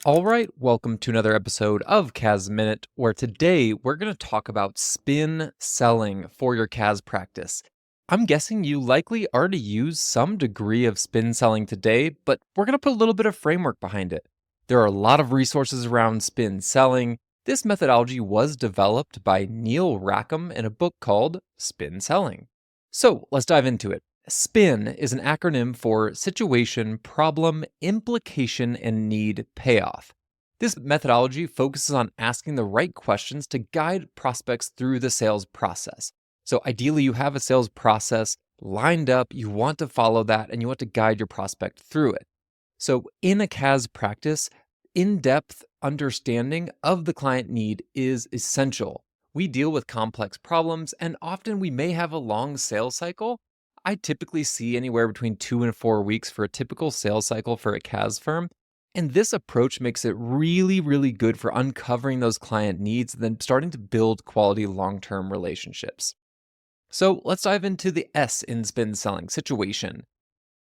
All right, welcome to another episode of CAS Minute, where today we're going to talk about spin selling for your CAS practice. I'm guessing you likely already use some degree of spin selling today, but we're going to put a little bit of framework behind it. There are a lot of resources around spin selling. This methodology was developed by Neil Rackham in a book called Spin Selling. So let's dive into it. SPIN is an acronym for Situation, Problem, Implication, and Need-Payoff. This methodology focuses on asking the right questions to guide prospects through the sales process. So ideally, you have a sales process lined up, you want to follow that, and you want to guide your prospect through it. So in a CAS practice, in-depth understanding of the client need is essential. We deal with complex problems, and often we may have a long sales cycle. I typically see anywhere between 2 and 4 weeks for a typical sales cycle for a CAS firm. And this approach makes it really, really good for uncovering those client needs and then starting to build quality long-term relationships. So let's dive into the S in spin selling, situation.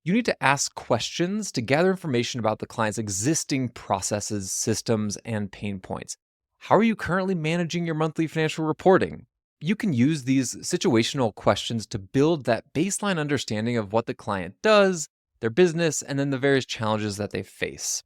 You need to ask questions to gather information about the client's existing processes, systems, and pain points. How are you currently managing your monthly financial reporting? You can use these situational questions to build that baseline understanding of what the client does, their business, and then the various challenges that they face.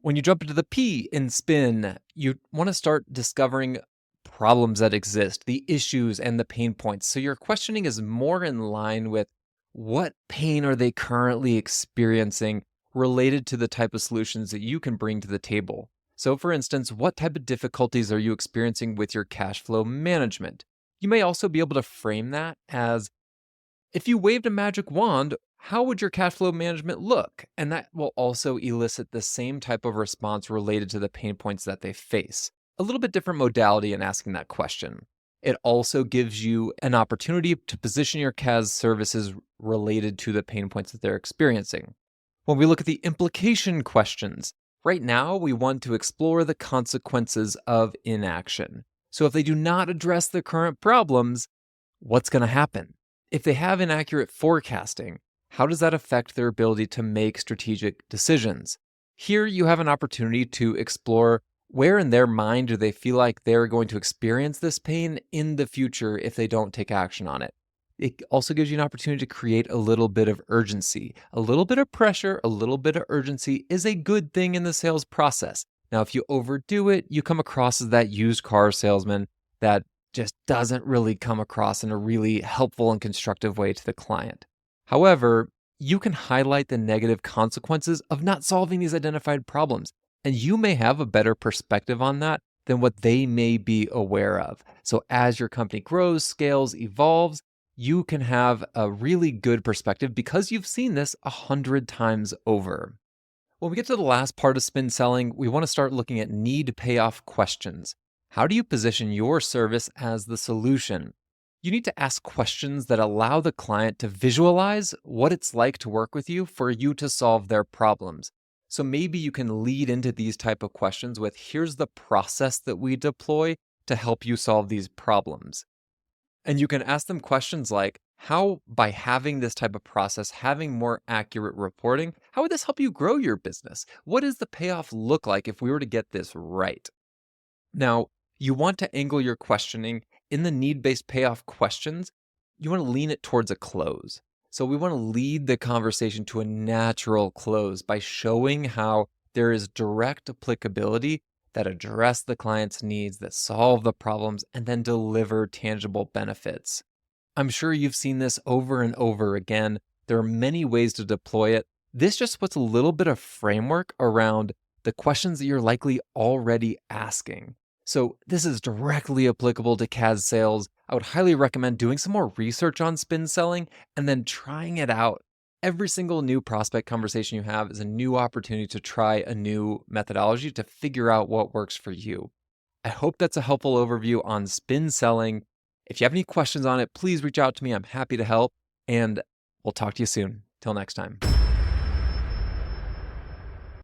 When you jump into the P in spin, you want to start discovering problems that exist, the issues and the pain points. So your questioning is more in line with what pain are they currently experiencing related to the type of solutions that you can bring to the table. So for instance, what type of difficulties are you experiencing with your cash flow management? You may also be able to frame that as, if you waved a magic wand, how would your cash flow management look? And that will also elicit the same type of response related to the pain points that they face. A little bit different modality in asking that question. It also gives you an opportunity to position your CAS services related to the pain points that they're experiencing. When we look at the implication questions, right now we want to explore the consequences of inaction. So if they do not address the current problems, what's going to happen? If they have inaccurate forecasting, how does that affect their ability to make strategic decisions? Here you have an opportunity to explore where in their mind do they feel like they're going to experience this pain in the future if they don't take action on it. It also gives you an opportunity to create a little bit of urgency. A little bit of pressure, a little bit of urgency is a good thing in the sales process. Now, if you overdo it, you come across as that used car salesman that just doesn't really come across in a really helpful and constructive way to the client. However, you can highlight the negative consequences of not solving these identified problems, and you may have a better perspective on that than what they may be aware of. So as your company grows, scales, evolves, you can have a really good perspective because you've seen this 100 times over. When we get to the last part of spin selling, we want to start looking at need-payoff questions. How do you position your service as the solution? You need to ask questions that allow the client to visualize what it's like to work with you for you to solve their problems. So maybe you can lead into these type of questions with, here's the process that we deploy to help you solve these problems. And you can ask them questions like, how, by having this type of process, having more accurate reporting, how would this help you grow your business? What does the payoff look like if we were to get this right? Now, you want to angle your questioning in the need-based payoff questions. You want to lean it towards a close. So we want to lead the conversation to a natural close by showing how there is direct applicability that address the client's needs, that solve the problems, and then deliver tangible benefits. I'm sure you've seen this over and over again. There are many ways to deploy it. This just puts a little bit of framework around the questions that you're likely already asking. So this is directly applicable to CAS sales. I would highly recommend doing some more research on spin selling and then trying it out. Every single new prospect conversation you have is a new opportunity to try a new methodology to figure out what works for you. I hope that's a helpful overview on spin selling. If you have any questions on it, please reach out to me. I'm happy to help, and we'll talk to you soon. Till next time.